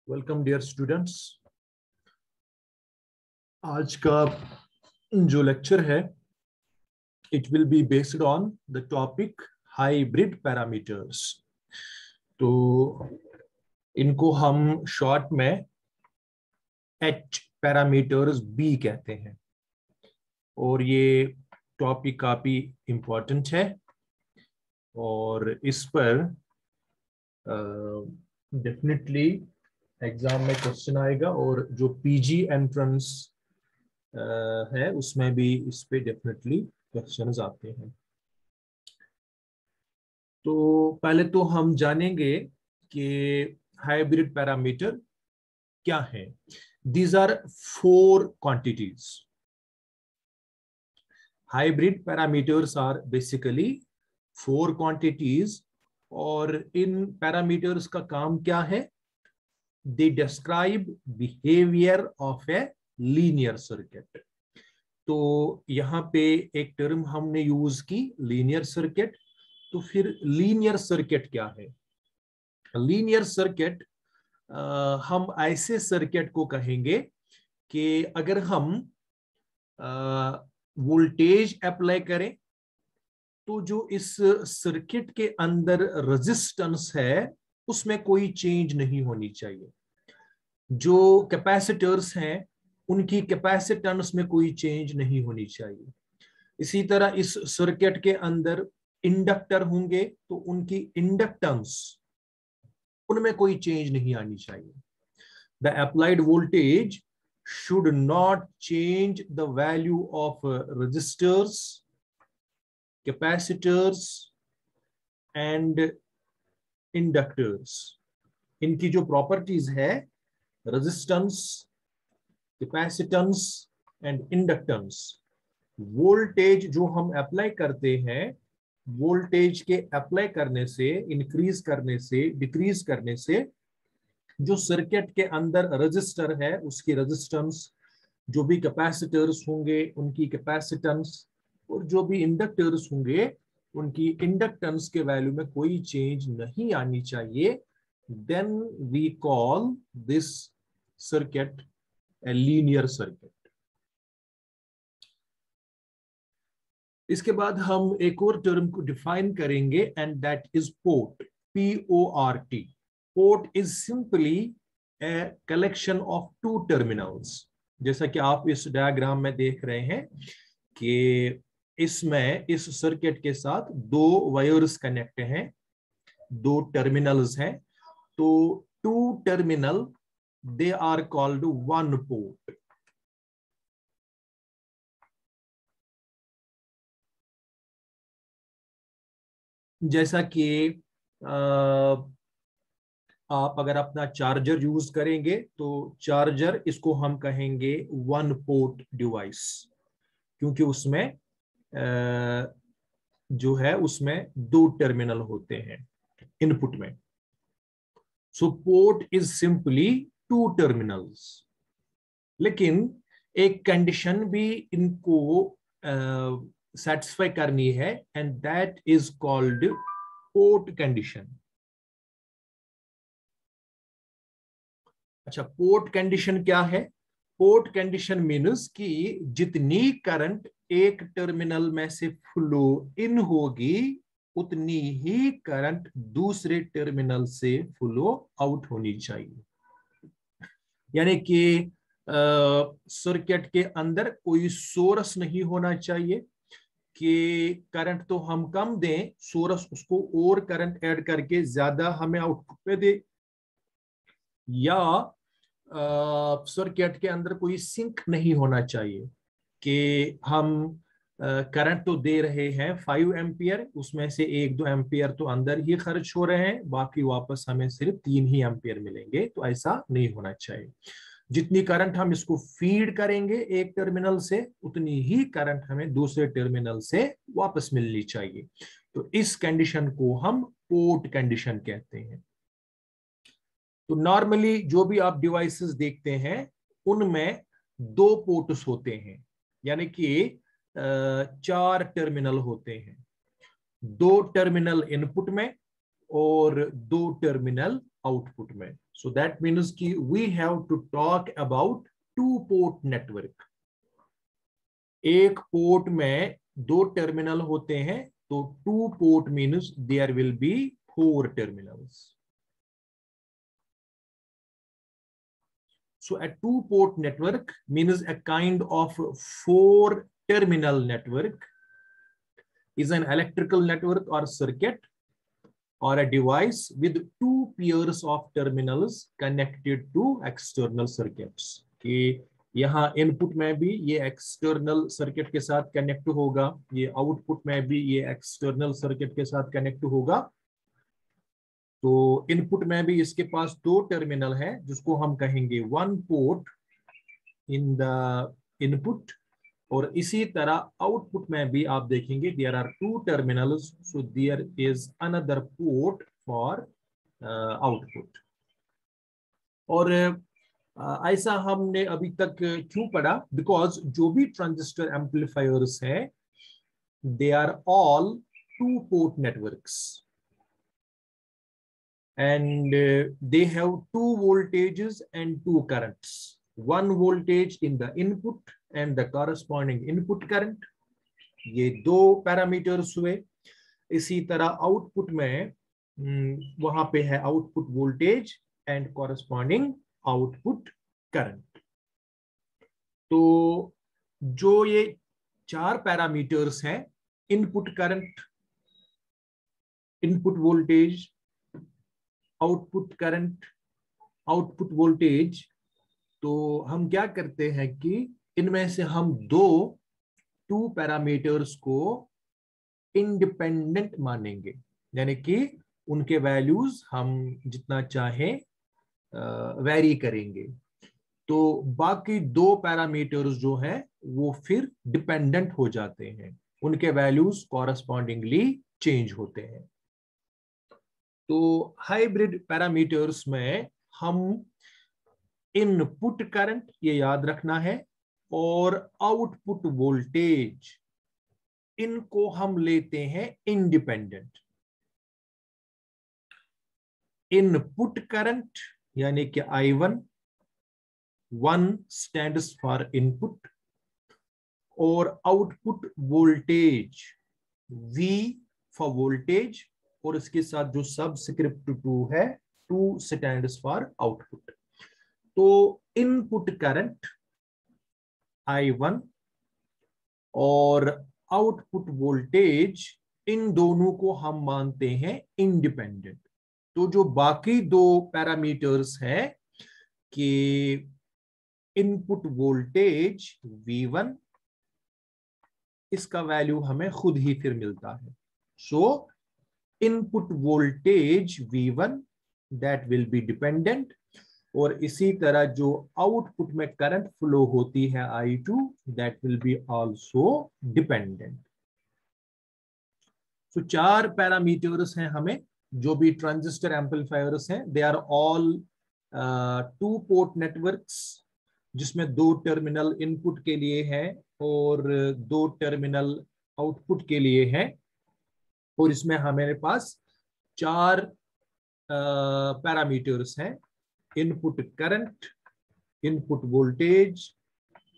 Welcome dear students. आज का जो लेक्चर है it will be based on the topic hybrid parameters. तो इनको हम शॉर्ट में एच पैरामीटर्स बी कहते हैं और ये टॉपिक काफी इम्पोर्टेंट है और इस पर डेफिनेटली एग्जाम में क्वेश्चन आएगा और जो पीजी एंट्रेंस है उसमें भी इस पे डेफिनेटली क्वेश्चंस आते हैं। तो पहले तो हम जानेंगे कि हाइब्रिड पैरामीटर क्या है। These are 4 quantities. Hybrid parameters are basically 4 quantities और इन पैरामीटर्स का काम क्या है? They describe behaviour of a linear circuit. तो यहाँ पे एक टर्म हमने यूज की लीनियर सर्किट। तो फिर लीनियर सर्किट क्या है? लीनियर सर्किट हम ऐसे सर्किट को कहेंगे कि अगर हम वोल्टेज अप्लाई करें तो जो इस सर्किट के अंदर रेजिस्टेंस है उसमें कोई चेंज नहीं होनी चाहिए। जो कैपेसिटर्स हैं उनकी कैपेसिटेंस में कोई चेंज नहीं होनी चाहिए। इसी तरह इस सर्किट के अंदर इंडक्टर होंगे तो उनकी इंडक्टेंस उनमें कोई चेंज नहीं आनी चाहिए। The applied voltage should not change the value of resistors, capacitors and inductors. इनकी जो प्रॉपर्टीज है resistance, capacitance and inductance, voltage जो हम अप्लाई करते हैं वोल्टेज के अप्लाई करने से, इंक्रीज करने से, डिक्रीज करने से जो सर्किट के अंदर रजिस्टर है उसकी रेजिस्टेंस, जो भी कैपेसिटर्स होंगे उनकी कैपेसिटेंस और जो भी इंडक्टर्स होंगे उनकी इंडक्टेंस के वैल्यू में कोई चेंज नहीं आनी चाहिए। Then we call this circuit a linear circuit. इसके बाद हम एक और टर्म को डिफाइन करेंगे and that is port, PORT। Port is simply a collection of 2 terminals. जैसा कि आप इस डायग्राम में देख रहे हैं कि इसमें इस सर्किट के साथ 2 वायर्स कनेक्ट हैं, 2 टर्मिनल्स हैं। तो 2 terminal they are called 1 port. जैसा कि आप अगर अपना चार्जर यूज करेंगे तो चार्जर इसको हम कहेंगे 1 पोर्ट डिवाइस, क्योंकि उसमें जो है उसमें 2 टर्मिनल होते हैं इनपुट में। सो पोर्ट इज सिंपली 2 टर्मिनल्स। लेकिन एक कंडीशन भी इनको सेटिस्फाई करनी है and that is called port condition. अच्छा, पोर्ट कंडीशन क्या है? पोर्ट कंडीशन मीन्स कि जितनी करंट एक टर्मिनल में से फ्लो इन होगी उतनी ही करंट दूसरे टर्मिनल से फ्लो आउट होनी चाहिए। यानी कि सर्किट के अंदर कोई सोर्स नहीं होना चाहिए कि करंट तो हम कम दें, सोर्स उसको और करंट ऐड करके ज्यादा हमें आउटपुट पे दे, या सर्किट के अंदर कोई सिंक नहीं होना चाहिए कि हम करंट तो दे रहे हैं 5 एम्पियर, उसमें से 1-2 एम्पियर तो अंदर ही खर्च हो रहे हैं, बाकी वापस हमें सिर्फ 3 ही एम्पियर मिलेंगे। तो ऐसा नहीं होना चाहिए। जितनी करंट हम इसको फीड करेंगे एक टर्मिनल से उतनी ही करंट हमें दूसरे टर्मिनल से वापस मिलनी चाहिए। तो इस कंडीशन को हम पोर्ट कंडीशन कहते हैं। तो नॉर्मली जो भी आप डिवाइसेस देखते हैं उनमें 2 पोर्ट्स होते हैं, यानी कि 4 टर्मिनल होते हैं। 2 टर्मिनल इनपुट में और 2 टर्मिनल आउटपुट में। सो दैट मीन्स कि we have to talk about two port network. एक पोर्ट में दो टर्मिनल होते हैं, तो two port means there will be four terminals. So a two port network means a kind of four terminal network is an electrical network or circuit or a device with two pairs of terminals connected to external circuits। कि यहाँ input में भी ये external circuit के साथ connect होगा, ये output में भी ये एक्सटर्नल सर्किट के साथ कनेक्ट होगा। तो इनपुट में भी इसके पास दो टर्मिनल है जिसको हम कहेंगे one port in the input, और इसी तरह आउटपुट में भी आप देखेंगे there are two terminals, so there is another port for output. और ऐसा हमने अभी तक क्यों पढ़ा? बिकॉज जो भी ट्रांजिस्टर एम्पलीफायर्स है they are all two port networks and they have two voltages and two currents, one voltage in the input and the corresponding input current। ये दो पैरामीटर्स हुए। इसी तरह आउटपुट में वहां पे है output voltage and corresponding output current. तो जो ये चार पैरामीटर्स हैं, input current, input voltage, output current, output voltage, तो हम क्या करते हैं कि इनमें से हम टू पैरामीटर्स को इंडिपेंडेंट मानेंगे, यानी कि उनके वैल्यूज हम जितना चाहें वैरी करेंगे। तो बाकी दो पैरामीटर्स जो है वो फिर डिपेंडेंट हो जाते हैं, उनके वैल्यूज कॉरस्पॉन्डिंगली चेंज होते हैं। तो हाइब्रिड पैरामीटर्स में हम इनपुट करंट, ये याद रखना है, और आउटपुट वोल्टेज, इनको हम लेते हैं इंडिपेंडेंट। इनपुट करंट यानी कि I1, 1 स्टैंड्स फॉर इनपुट, और output voltage V for voltage, और इसके साथ जो सबस्क्रिप्ट 2 है 2 स्टैंड्स फॉर आउटपुट। तो इनपुट करंट I1 और आउटपुट वोल्टेज, इन दोनों को हम मानते हैं इंडिपेंडेंट। तो जो बाकी दो पैरामीटर्स हैं कि इनपुट वोल्टेज V1, इसका वैल्यू हमें खुद ही फिर मिलता है। सो input voltage V1 that will be dependent, और इसी तरह जो आउटपुट में करंट फ्लो होती है I2 that will be also dependent. So चार पैरामीटर्स हैं हमें, जो भी ट्रांजिस्टर एम्पलीफायर्स हैं, they are all two port networks, जिसमें दो टर्मिनल इनपुट के लिए है और दो टर्मिनल आउटपुट के लिए है, और इसमें हमारे पास चार पैरामीटर्स हैं, input current, input voltage,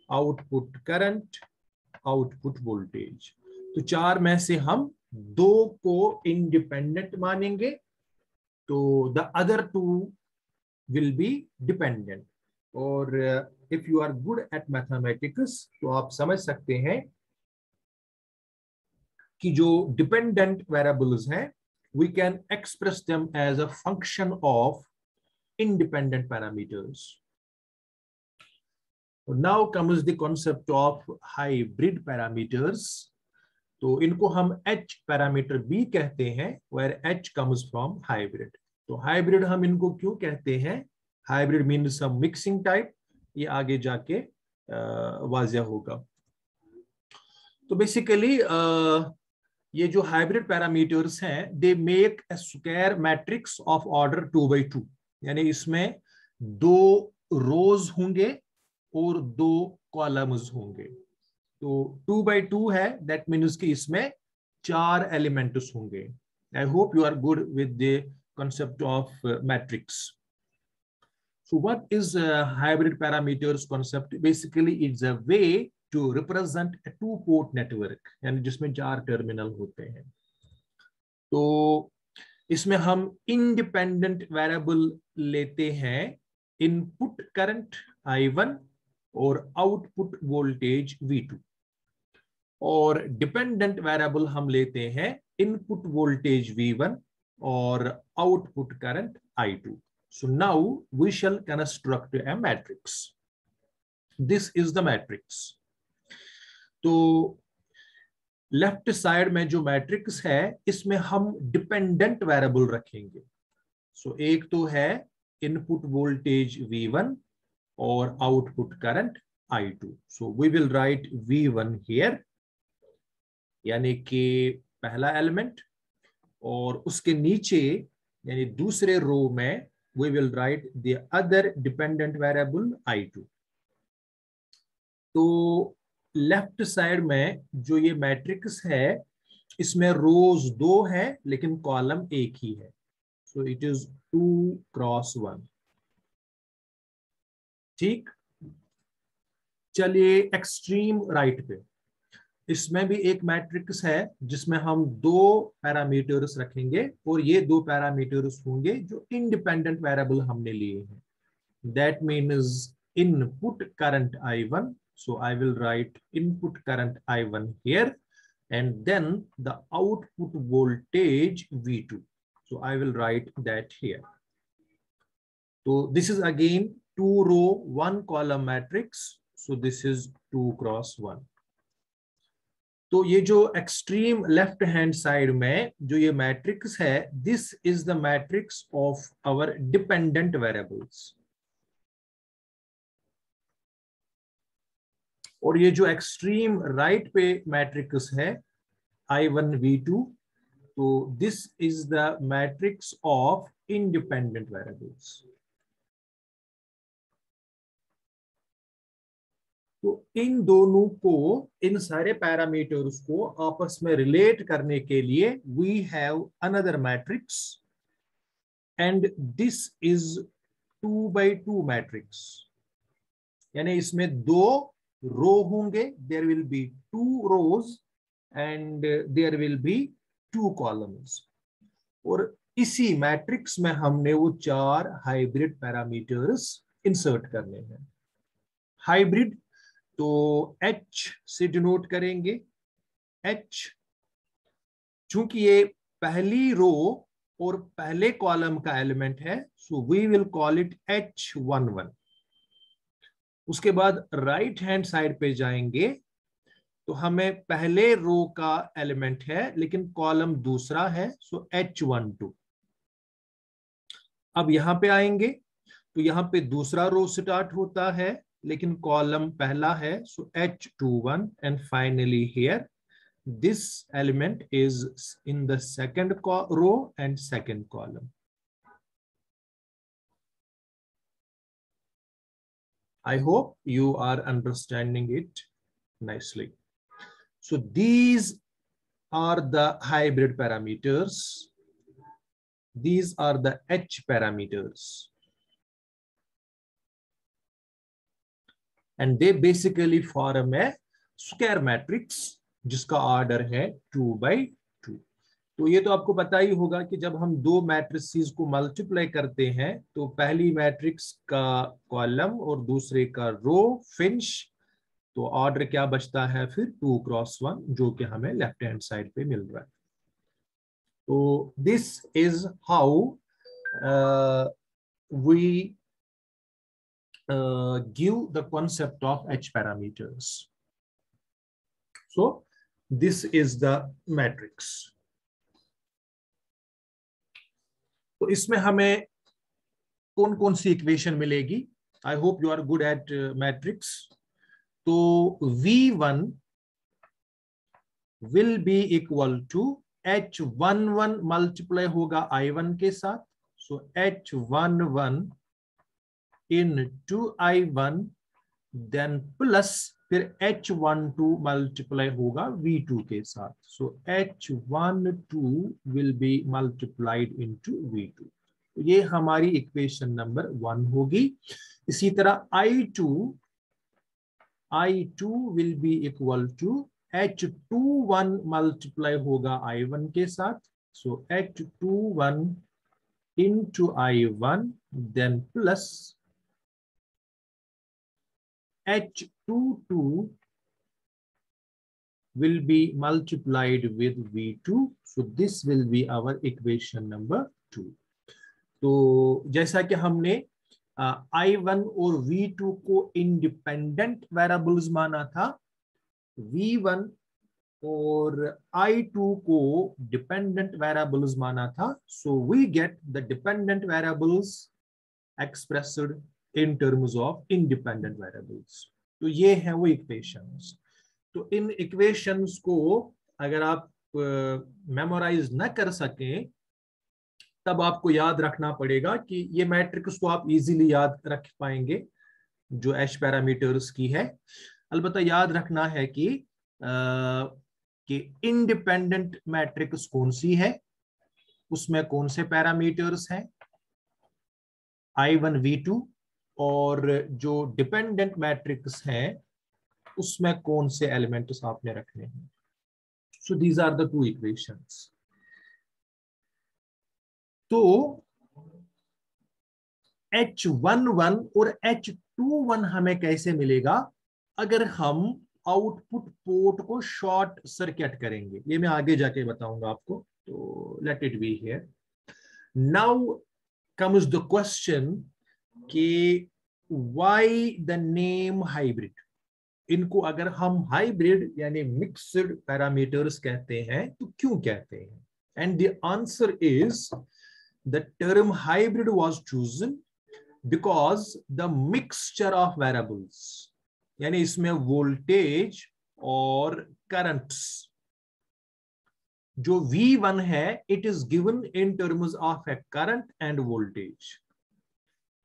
output current, output voltage. तो चार में से हम दो को इंडिपेंडेंट मानेंगे, तो the other two will be dependent. और if you are good at mathematics तो आप समझ सकते हैं कि जो डिपेंडेंट वेरिएबल्स हैं we can express them as a function of independent parameters. Now comes the concept of hybrid parameters. तो इनको हम H पैरामीटर भी कहते हैं, where H comes from hybrid. तो हाइब्रिड हम इनको क्यों कहते हैं? Hybrid means some mixing type, ये आगे जाके वाज़िया होगा। तो बेसिकली ये जो हाइब्रिड पैरामीटर्स हैं they make a square matrix of order 2x2, यानी इसमें दो रोज होंगे और दो कॉलम्स होंगे। तो 2x2 है, दैट मीन्स कि इसमें 4 एलिमेंट्स होंगे। I hope you are good with the concept of matrix. So what is hybrid parameters concept? Basically, it's a way to represent a two-port network, यानी जिसमें 4 टर्मिनल होते हैं. तो इसमें हम इंडिपेंडेंट वेरिएबल लेते हैं, इनपुट करंट I1 और आउटपुट वोल्टेज V2, और डिपेंडेंट वेरिएबल हम लेते हैं इनपुट वोल्टेज V1 और output current I2. So now we shall construct a matrix. This is the matrix. तो लेफ्ट साइड में जो मैट्रिक्स है इसमें हम डिपेंडेंट वेरिएबल रखेंगे. सो एक तो है इनपुट वोल्टेज V1 और output current I2. So we will write V1 here, यानी कि पहला एलिमेंट, और उसके नीचे यानी दूसरे रो में we will write the other dependent variable I2. तो लेफ्ट साइड में जो ये मैट्रिक्स है इसमें रोज 2 है लेकिन कॉलम एक ही है. सो इट इज 2 क्रॉस 1. ठीक. चलिए एक्सट्रीम राइट पे, इसमें भी एक मैट्रिक्स है जिसमें हम 2 पैरामीटर्स रखेंगे और ये 2 पैरामीटर्स होंगे जो इंडिपेंडेंट वेरिएबल हमने लिए हैं. That means input current I1. So I will write input current I1 here and then the output voltage V2. So I will write that here. तो this is again 2 row 1 column matrix. So this is 2 cross 1. तो ये जो extreme left hand side में जो ये matrix है, this is the matrix of our dependent variables. और ये जो एक्सट्रीम राइट पे मैट्रिक्स है I1 V2, तो this is the matrix of independent variables. तो इन दोनों को, इन सारे पैरामीटर्स को आपस में रिलेट करने के लिए we have another matrix, and this is 2 by 2 matrix. यानी इसमें 2 रो होंगे, there will be 2 rows and there will be 2 columns. और इसी मैट्रिक्स में हमने वो 4 हाइब्रिड पैरामीटर्स इंसर्ट करने हैं. हाइब्रिड तो H से डिनोट करेंगे. H चूंकि ये पहली रो और पहले कॉलम का एलिमेंट है, so we will call it H11. उसके बाद राइट हैंड साइड पे जाएंगे तो हमें पहले रो का एलिमेंट है लेकिन कॉलम दूसरा है, सो H12. अब यहां पे आएंगे तो यहां पे दूसरा रो स्टार्ट होता है लेकिन कॉलम पहला है, so H21. And finally here this element is in the second row and second column. I hope you are understanding it nicely. So these are the hybrid parameters. These are the H parameters. And they basically form a square matrix जिसका order है 2 by 2. तो ये तो आपको पता ही होगा कि जब हम 2 मैट्रिसेस को मल्टीप्लाई करते हैं तो पहली मैट्रिक्स का कॉलम और दूसरे का रो फिनिश, तो ऑर्डर क्या बचता है फिर 2 क्रॉस 1, जो कि हमें लेफ्ट हैंड साइड पे मिल रहा है. तो this is how we give the concept of H parameters. So this is the matrix. तो इसमें हमें कौन कौन सी इक्वेशन मिलेगी? I hope you are good at matrix. तो V1 will be equal to H11 multiply होगा I1 के साथ, सो H11 into I1 then plus फिर H12 मल्टीप्लाई होगा V2 के साथ, सो H12 will be multiplied into V2। ये हमारी इक्वेशन नंबर 1 होगी। इसी तरह I2 will be equal to H21 multiply होगा I1 के साथ, सो H21 into I1 then plus H22 will be multiplied with V2. So this will be our equation number 2. तो जैसा कि हमने I1 और V2 को इंडिपेंडेंट वेरिएबल्स माना था, V1 और I2 को डिपेंडेंट वेरिएबल्स माना था, so we get the dependent variables expressed in terms of independent variables. तो ये है वो इक्वेशंस। तो इन इक्वेशंस को अगर आप मेमोराइज न कर सकें तब आपको याद रखना पड़ेगा कि ये मैट्रिक्स को आप इजीली याद रख पाएंगे जो एच पैरामीटर्स की है। अलबत्ता याद रखना है कि इंडिपेंडेंट मैट्रिक्स कौन सी है, उसमें कौन से पैरामीटर्स हैं I1 V2, और जो डिपेंडेंट मैट्रिक्स हैं उसमें कौन से एलिमेंट्स आपने रखने हैं। So these are the two equations. तो H11 और H21 हमें कैसे मिलेगा अगर हम आउटपुट पोर्ट को शॉर्ट सर्किट करेंगे, ये मैं आगे जाके बताऊंगा आपको। तो let it be here. Now comes the question कि व्हाई द नेम हाइब्रिड। इनको अगर हम हाइब्रिड यानी मिक्स्ड पैरामीटर्स कहते हैं तो क्यों कहते हैं? And the answer is the term hybrid was chosen because the mixture of variables, यानी इसमें वोल्टेज और करंट्स, जो V1 है it is given in terms of A current end voltage.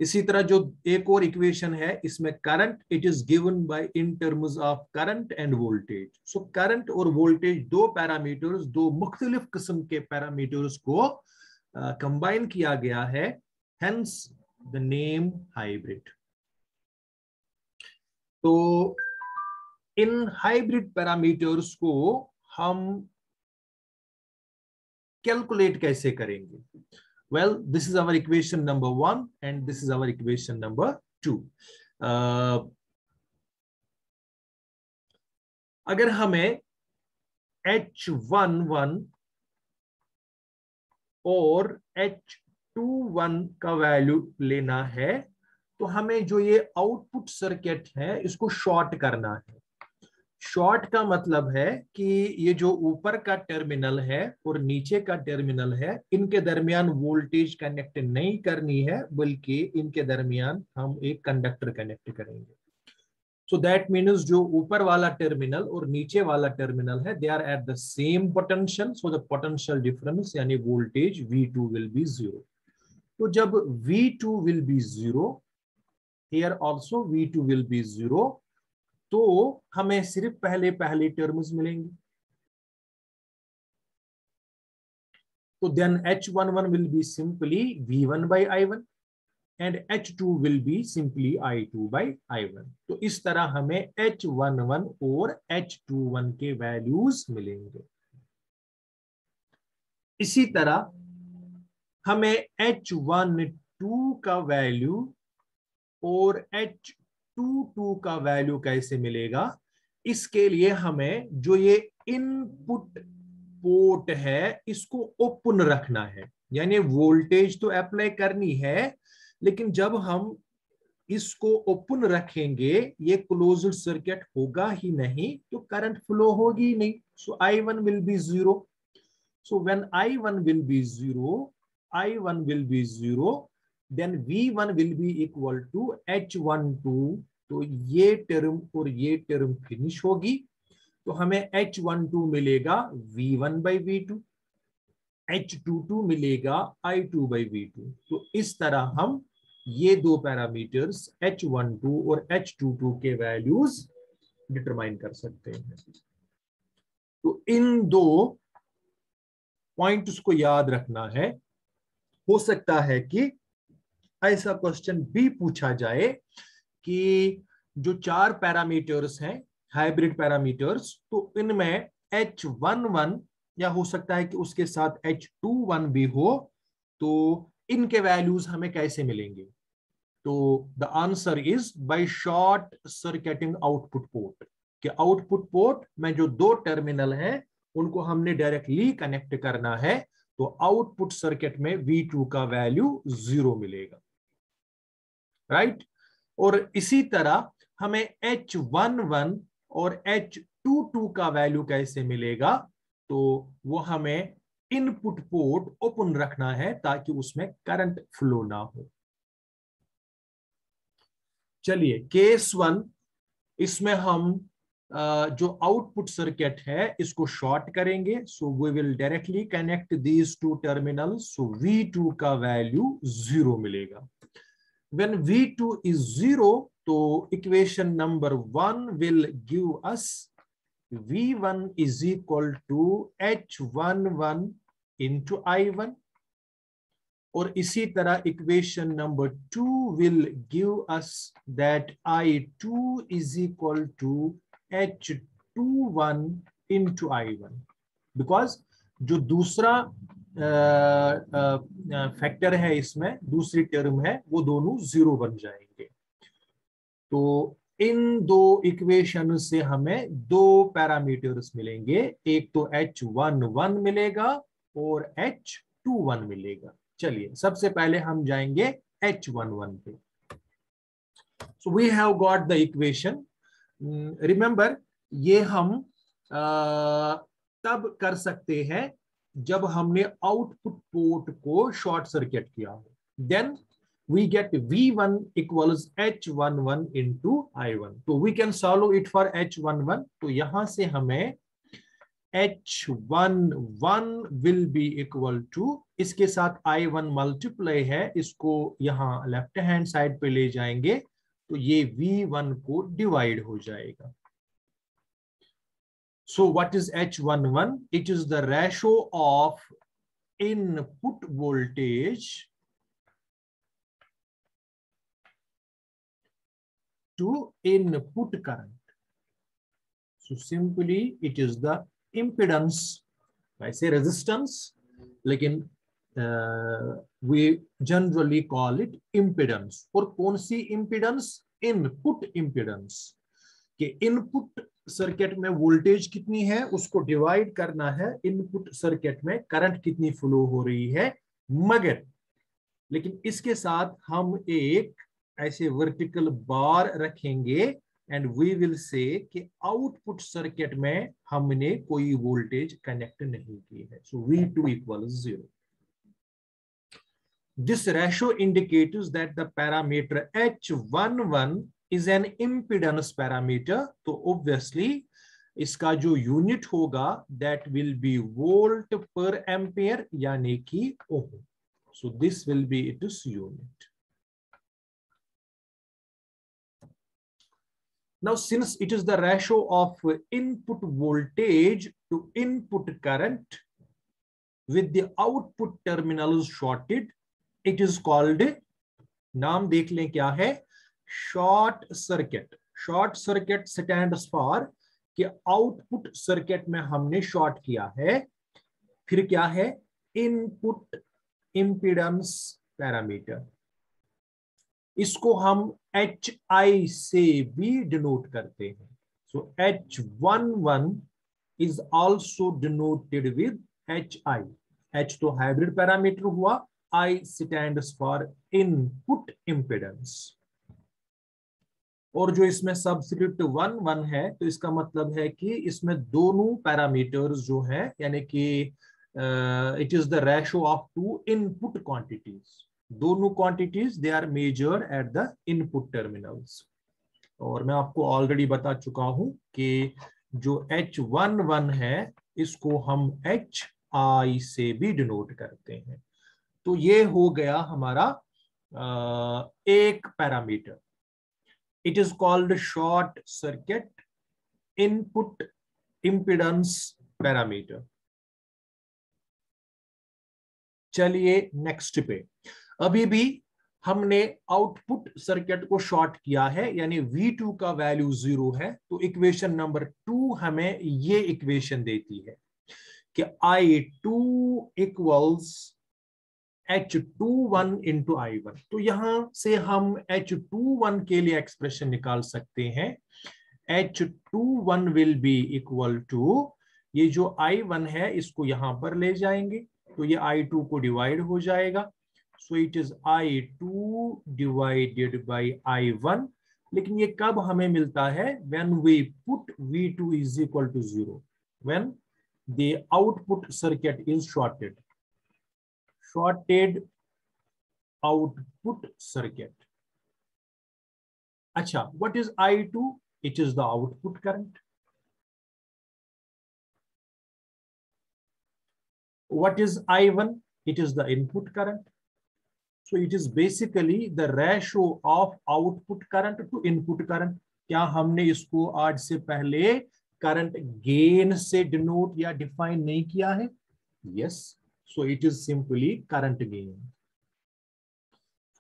इसी तरह जो एक और इक्वेशन है इसमें current it is given by in terms of current end voltage. So current और वोल्टेज दो पैरामीटर्स, दो मुख्तलिफ किस्म के पैरामीटर्स को कंबाइन किया गया है, हेंस द नेम हाइब्रिड। तो इन हाइब्रिड पैरामीटर्स को हम कैलकुलेट कैसे करेंगे? Well, this is our equation number 1 and this is our equation number 2. अगर हमें H11 और H21 का वैल्यू लेना है तो हमें जो ये आउटपुट सर्किट है इसको शॉर्ट करना है। शॉर्ट का मतलब है कि ये जो ऊपर का टर्मिनल है और नीचे का टर्मिनल है इनके दरमियान वोल्टेज कनेक्ट नहीं करनी है, बल्कि इनके दरमियान हम एक कंडक्टर कनेक्ट करेंगे। सो दैट मीन्स जो ऊपर वाला टर्मिनल और नीचे वाला टर्मिनल है they are at the same potential, so the potential difference यानी वोल्टेज V2 विल बी 0। तो जब V2 will be 0, here also V2 will be 0, तो हमें सिर्फ पहले टर्म्स मिलेंगे। तो then H11 will be simply V1 by I1 and H2 will be simply I2 by I1। तो इस तरह हमें H11 और H21 के वैल्यूज मिलेंगे। इसी तरह हमें H12 का वैल्यू और H22 का वैल्यू कैसे मिलेगा? इसके लिए हमें जो ये इनपुट पोर्ट है इसको ओपन रखना है, यानी वोल्टेज तो अप्लाई करनी है लेकिन जब हम इसको ओपन रखेंगे ये क्लोज्ड सर्किट होगा ही नहीं तो करंट फ्लो होगी नहीं। सो I1 will be 0। So when I1 will be 0, then V1 will be equal to H12। तो ये टर्म और ये टर्म फिनिश होगी तो हमें H12 मिलेगा V1 by V2, H22 मिलेगा I2 by V2। तो इस तरह हम ये दो पैरामीटर्स H12 और H22 के वैल्यूज डिटरमाइन कर सकते हैं। तो इन दो पॉइंट्स को याद रखना है। हो सकता है कि ऐसा क्वेश्चन भी पूछा जाए कि जो 4 पैरामीटर्स हैं हाइब्रिड पैरामीटर्स, तो इनमें H11 या हो सकता है कि उसके साथ H21 भी हो, तो इनके वैल्यूज हमें कैसे मिलेंगे? तो the answer is by short circuiting output port. कि आउटपुट पोर्ट में जो 2 टर्मिनल हैं उनको हमने डायरेक्टली कनेक्ट करना है, तो आउटपुट सर्किट में V2 का वैल्यू 0 मिलेगा, राइट। और इसी तरह हमें H11 और H22 का वैल्यू कैसे मिलेगा? तो वो हमें इनपुट पोर्ट ओपन रखना है ताकि उसमें करंट फ्लो ना हो। चलिए केस 1, इसमें हम जो आउटपुट सर्किट है इसको शॉर्ट करेंगे। So we will directly connect these 2 terminals. सो V2 का वैल्यू 0 मिलेगा। When V2 is 0, तो equation number 1 will give us V1 is equal to H11 into I1, और इसी तरह equation number 2 will give us that I2 is equal to H21 into I1, because जो दूसरा factor है इसमें, दूसरी टर्म है, वो दोनों 0 बन जाएंगे। तो इन दो इक्वेशन से हमें 2 पैरामीटर्स मिलेंगे, एक तो H11 मिलेगा और H21 मिलेगा। चलिए सबसे पहले हम जाएंगे H11 पे। So we have got the equation. Remember, ये हम तब कर सकते हैं जब हमने आउटपुट पोर्ट को शॉर्ट सर्किट किया हो। Then we get V1 equals H11 into I1. तो we can solve it for H11. तो यहां से हमें H11 will be equal to, इसके साथ I1 मल्टीप्लाई है, इसको यहां लेफ्ट हैंड साइड पे ले जाएंगे तो ये V1 को डिवाइड हो जाएगा। So what is H11? It is the ratio of input voltage to input current. So simply it is the impedance. I say resistance, लेकिन we generally call it impedance. और कौन सी impedance? Input impedance. कि input circuit में voltage कितनी है उसको divide करना है इनपुट सर्किट में करंट कितनी फ्लो हो रही है। मगर लेकिन इसके साथ हम एक ऐसे वर्टिकल बार रखेंगे एंड वी विल से कि आउटपुट सर्किट में हमने कोई वोल्टेज कनेक्ट नहीं की है। सो V2 equals 0. This ratio indicates that the parameter H11 is an impedance parameter. तो obviously इसका जो यूनिट होगा that will be volt per ampere यानी कि ओम। So this will be its unit. Now since it is the ratio of input voltage to input current with the output terminals shorted, it is called, नाम देख लें क्या है, short circuit. Short circuit stands for कि output circuit में हमने short किया है। फिर क्या है? Input impedance parameter. इसको हम HI से भी डिनोट करते हैं। सो H11 is also denoted with HI। H तो हाइब्रिड पैरामीटर हुआ, I stands for input impedance। और जो इसमें सब्स्टिट्यूट 1 है तो इसका मतलब है कि इसमें दोनों पैरामीटर्स जो हैं यानी कि it is the ratio of 2 input quantities. दोनों quantities they are measured at the input terminals. और मैं आपको ऑलरेडी बता चुका हूं कि जो H11 है इसको हम HI से भी डिनोट करते हैं। तो ये हो गया हमारा एक parameter. It is called short circuit input impedance parameter. चलिए नेक्स्ट पे, अभी भी हमने आउटपुट सर्किट को शॉर्ट किया है, यानी V2 का वैल्यू 0 है, तो इक्वेशन नंबर 2 हमें ये इक्वेशन देती है कि I2 equals H21 into I1। तो यहां से हम H21 के लिए एक्सप्रेशन निकाल सकते हैं। H21 will be equal to, ये जो I1 है इसको यहां पर ले जाएंगे तो ये I2 को डिवाइड हो जाएगा, so it is I2 divided by I1। लेकिन ये कब हमें मिलता है? When we put V2 is equal to 0, when the output circuit is shorted output circuit. अच्छा, what is I2? It is the output current. What is I1? It is the input current. So it is basically the ratio of output current to input current. क्या हमने इसको आज से पहले current gain से denote या define नहीं किया है? Yes. So it is simply current gain.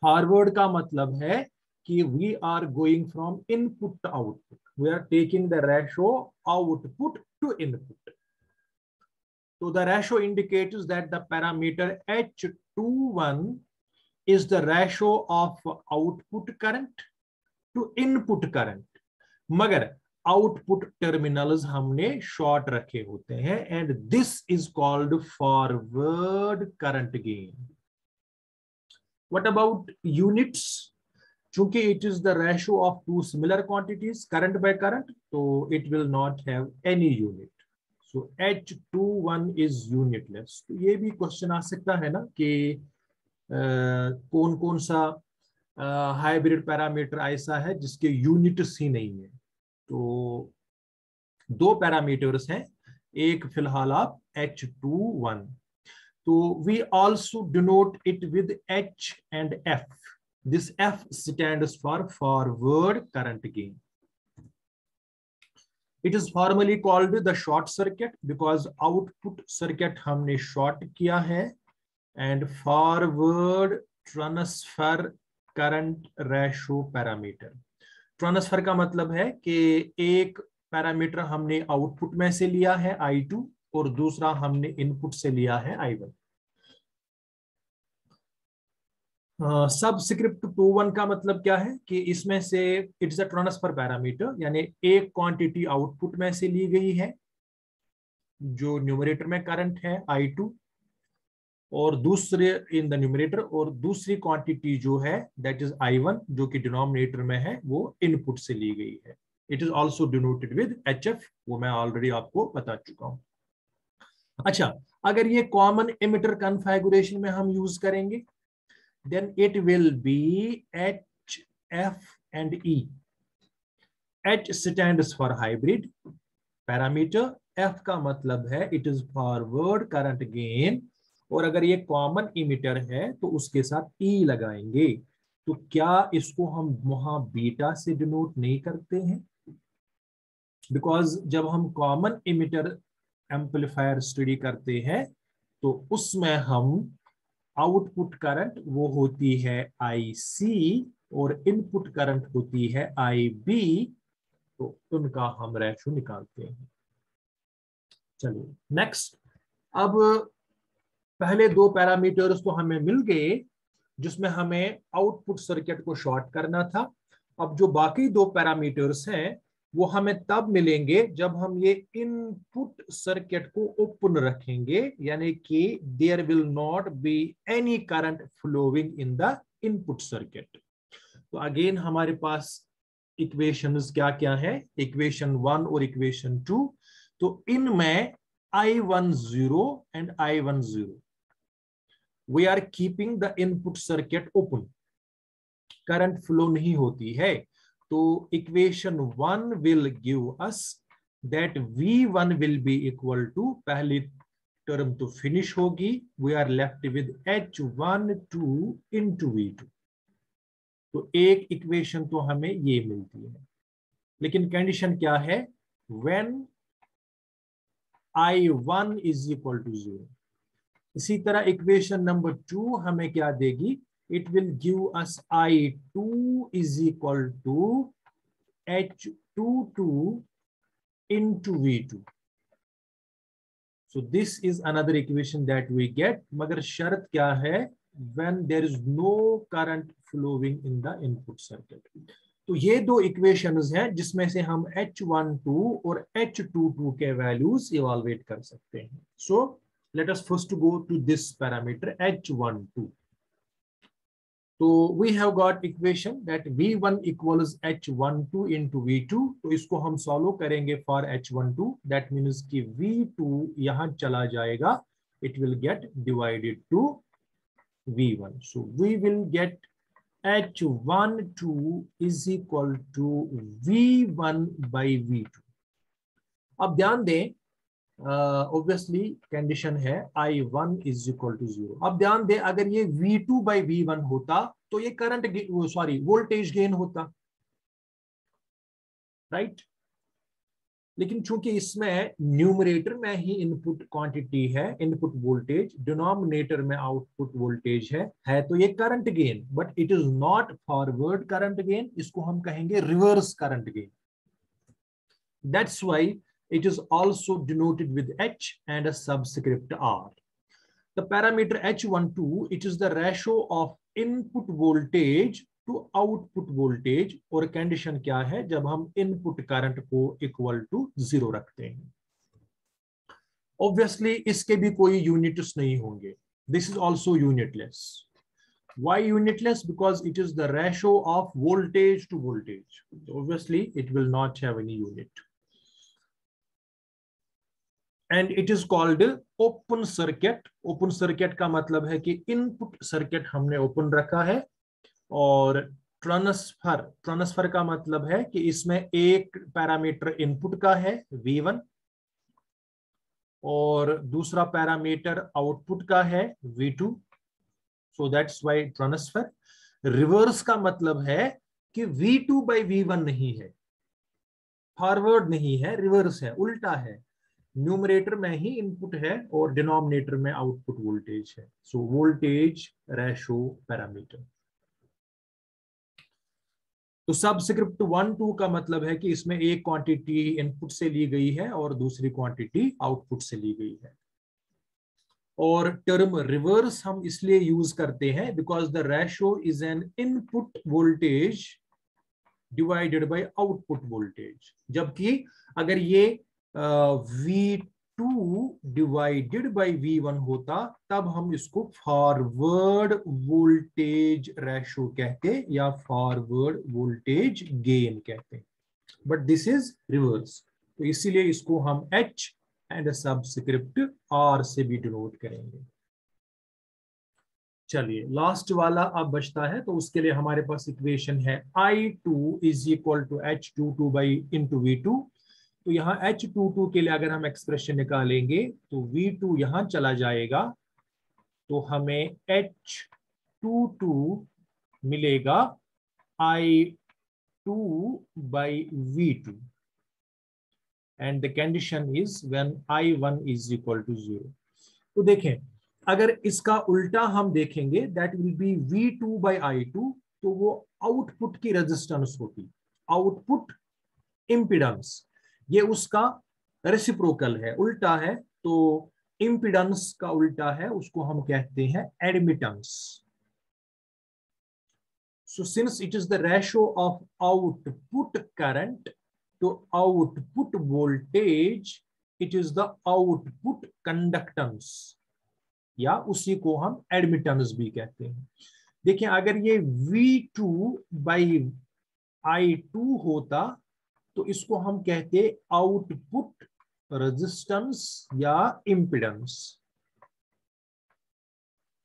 Forward का मतलब है कि we are going from input to output. We are taking the ratio output to input. So the ratio indicates that the parameter H21 is the ratio of output current to input current. मगर output terminals हमने short रखे होते हैं, and this is called forward current gain. What about units? चूंकि it is the ratio of two similar quantities, current by current, so it will not have any unit. So H21 is unitless. तो ये भी question आ सकता है ना कि कौन कौन सा हाइब्रिड पैरामीटर ऐसा है जिसके यूनिट्स ही नहीं है। तो दो पैरामीटर्स हैं, एक फिलहाल आप H21, तो we also denote it with H and F. This F stands for forward current gain. It is formally called the short circuit because output circuit हमने short किया है, and forward transfer current ratio parameter. Transfer का मतलब है कि एक parameter हमने output में से लिया है I2 और दूसरा हमने इनपुट से लिया है I1। सबस्क्रिप्ट 21 का मतलब क्या है कि इसमें से इट्स अ ट्रांसफर पैरामीटर, यानी एक क्वांटिटी आउटपुट में से ली गई है जो न्यूमरेटर में करंट है I2, और दूसरे इन द न्यूमरेटर, और दूसरी क्वांटिटी जो है दैट इज I1 जो कि डिनोमिनेटर में है, वो इनपुट से ली गई है। It is also denoted with HF, वो मैं ऑलरेडी आपको बता चुका हूं। अच्छा, अगर ये कॉमन एमिटर कॉन्फ़िगरेशन में हम यूज करेंगे, then it will be H, F and E. H stands for hybrid parameter, F का मतलब है it is forward current gain, और अगर ये कॉमन इमिटर है तो उसके साथ E लगाएंगे। तो क्या इसको हम वहां बीटा से डिनोट नहीं करते हैं? बिकॉज जब हम कॉमन इमिटर एम्पलीफायर स्टडी करते हैं तो उसमें हम आउटपुट करंट वो होती है IC और इनपुट करंट होती है IB, तो उनका हम रेशो निकालते हैं। चलिए नेक्स्ट, अब पहले दो पैरामीटर्स तो हमें मिल गए जिसमें हमें आउटपुट सर्किट को शॉर्ट करना था। अब जो बाकी दो पैरामीटर्स हैं वो हमें तब मिलेंगे जब हम ये इनपुट सर्किट को ओपन रखेंगे, यानी कि there will not be any current flowing in the input circuit. तो अगेन हमारे पास इक्वेशंस क्या क्या है, इक्वेशन 1 और इक्वेशन 2। तो इनमें I10 and I10 we are keeping the input circuit open, current flow नहीं होती है। तो equation 1 will give us that V1 will be equal to, पहली टर्म तो फिनिश होगी, we are left with H12 into V2। तो एक equation तो हमें ये मिलती है, लेकिन कंडीशन क्या है, when I1 is equal to 0। इसी तरह इक्वेशन नंबर 2 हमें क्या देगी, it will give us I2 is equal to H22 into V2। So this is another equation that we get, मगर शर्त क्या है, when there is no current flowing in the input circuit। तो ये दो इक्वेशंस हैं जिसमें से हम H12 और H22 के वैल्यूज इवैल्यूएट कर सकते हैं। So let us first go to this parameter H12। तो we have got equation that V1 equals H12 into V2। तो इसको हम सॉल्व करेंगे फॉर H12, दैट मीन्स कि V2 यहां चला जाएगा, it will get divided to V1। So we will get H12 is equal to V1 by V2। अब ध्यान दें, ऑब्वियसली कंडीशन है I1 is equal to 0। अब ध्यान दें, अगर ये V2 by V1 होता तो ये करंट वोल्टेज गेन होता, राइट। लेकिन चूंकि इसमें न्यूमरेटर में ही इनपुट क्वांटिटी है, इनपुट वोल्टेज, डिनोमिनेटर में आउटपुट वोल्टेज है तो ये current gain, but it is not forward current gain, इसको हम कहेंगे reverse current gain. That's why it is also denoted with H and a subscript R। The parameter H12, it is the ratio of input voltage to output voltage, और condition क्या है, जब हम input current को equal to 0 रखते हैं। Obviously इसके भी कोई यूनिट्स नहीं होंगे, this is also unitless. Why unitless? Because it is the ratio of voltage to voltage, obviously it will not have any unit। And it is called open circuit. Open circuit का मतलब है कि input circuit हमने open रखा है, और transfer का मतलब है कि इसमें एक पैरामीटर इनपुट का है V1 और दूसरा पैरामीटर आउटपुट का है V2। So that's why transfer. Reverse का मतलब है कि V2 by V1 नहीं है, फॉरवर्ड नहीं है, रिवर्स है, उल्टा है। न्यूमरेटर में ही इनपुट है और डिनोमिनेटर में आउटपुट वोल्टेज है। So voltage ratio parameter. तो सबस्क्रिप्ट 1 2 का मतलब है कि इसमें एक क्वांटिटी इनपुट से ली गई है और दूसरी क्वांटिटी आउटपुट से ली गई है। और टर्म रिवर्स हम इसलिए यूज करते हैं because the ratio is an input voltage divided by output voltage. जबकि अगर ये V2 डिवाइडेड बाय V1 होता तब हम इसको फॉरवर्ड वोल्टेज रेशो कहते या फॉरवर्ड वोल्टेज गेन कहते, बट दिस इज रिवर्स। तो इसीलिए इसको हम H एंड सबस्क्रिप्ट R से भी डिनोट करेंगे। चलिए लास्ट वाला अब बचता है, तो उसके लिए हमारे पास इक्वेशन है I2 is equal to H22 by into V2। तो यहाँ H22 के लिए अगर हम एक्सप्रेशन निकालेंगे तो V2 यहां चला जाएगा, तो हमें H22 मिलेगा I2 by V2 and the condition is when I1 is equal to 0। तो देखें, अगर इसका उल्टा हम देखेंगे that will B V2 by I2, तो वो आउटपुट की रेजिस्टेंस होती, आउटपुट इंपिडेंस, ये उसका रेसिप्रोकल है, उल्टा है। तो इंपिडेंस का उल्टा है, उसको हम कहते हैं admittance. So since it is the ratio of output current to output voltage, it is the output conductance, या उसी को हम एडमिटेंस भी कहते हैं। देखिए अगर ये V2 by I2 होता तो इसको हम कहते आउटपुट रेजिस्टेंस या इंपिडेंस,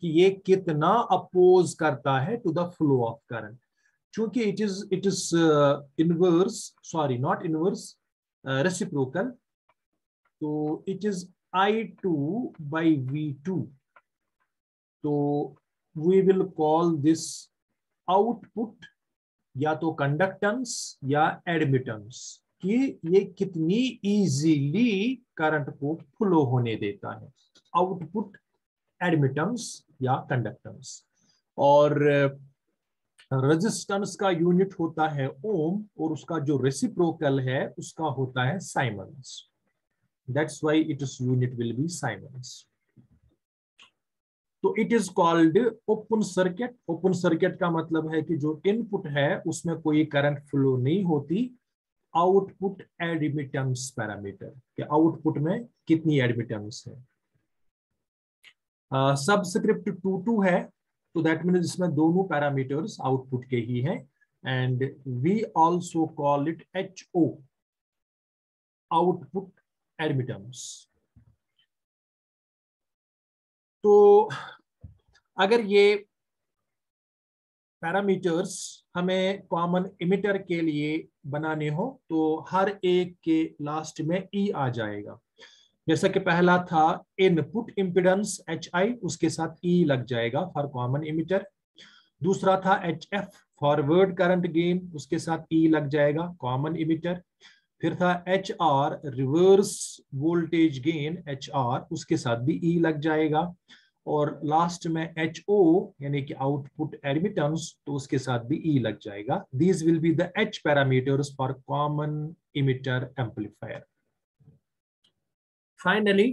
कि ये कितना अपोज करता है to the flow of current. चूंकि it is inverse, sorry not inverse, reciprocal, तो it is I2 by V2। तो we will call this output या तो कंडक्टेंस या एडमिटेंस, कि ये कितनी इजीली करंट को फ्लो होने देता है, आउटपुट एडमिटेंस या कंडक्टेंस। और रेजिस्टेंस का यूनिट होता है ओम और उसका जो रेसिप्रोकल है उसका होता है siemens. That's why its unit will be siemens. तो it is called open circuit. Open circuit का मतलब है कि जो इनपुट है उसमें कोई करंट फ्लो नहीं होती। आउटपुट एडमिटेंस पैरामीटर कि आउटपुट में कितनी एडमिटेंस है। सबस्क्रिप्ट 2 है, तो दैट मीन्स इसमें दोनों पैरामीटर्स आउटपुट के ही हैं। And we also call it HO, output admittance. तो अगर ये पैरामीटर्स हमें कॉमन इमिटर के लिए बनाने हो तो हर एक के लास्ट में ई आ जाएगा। जैसा कि पहला था इनपुट इम्पिडेंस HI, उसके साथ ई लग जाएगा फॉर कॉमन इमिटर। दूसरा था HF फॉरवर्ड करंट गेन, उसके साथ ई लग जाएगा कॉमन इमिटर। फिर था HR reverse voltage gain HR, उसके साथ भी ई लग जाएगा। और लास्ट में HO यानी कि आउटपुट एडमिटेंस, तो उसके साथ भी ई लग जाएगा। These will be the H parameters for common emitter amplifier. Finally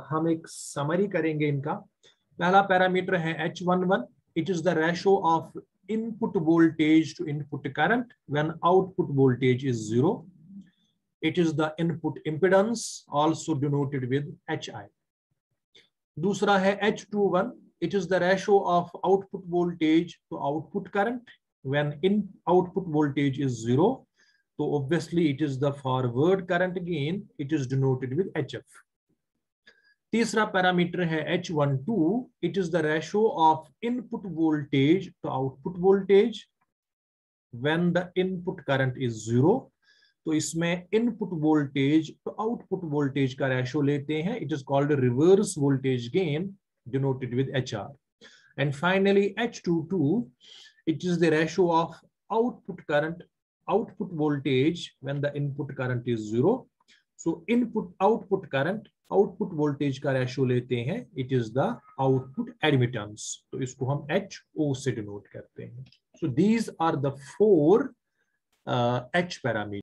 हम एक समरी करेंगे इनका। पहला पैरामीटर है H11, it is the ratio of input voltage to input current when output voltage is 0। It is the input impedance also denoted with HI। दूसरा है H21, it is the ratio of output voltage to output current when in output voltage is 0। तो obviously it is the forward current gain, it is denoted with HF। तीसरा parameter है H12, it is the ratio of input voltage to output voltage when the input current is 0। तो इसमें input voltage तो output voltage का ratio लेते हैं। It is called reverse voltage gain denoted with HR। And finally H22, it is the ratio of output current output voltage when the input current is 0। so input output current output voltage का ratio लेते हैं। it is the output admittance, तो इसको हम HO से denote करते हैं। so these are the 4 H parameters।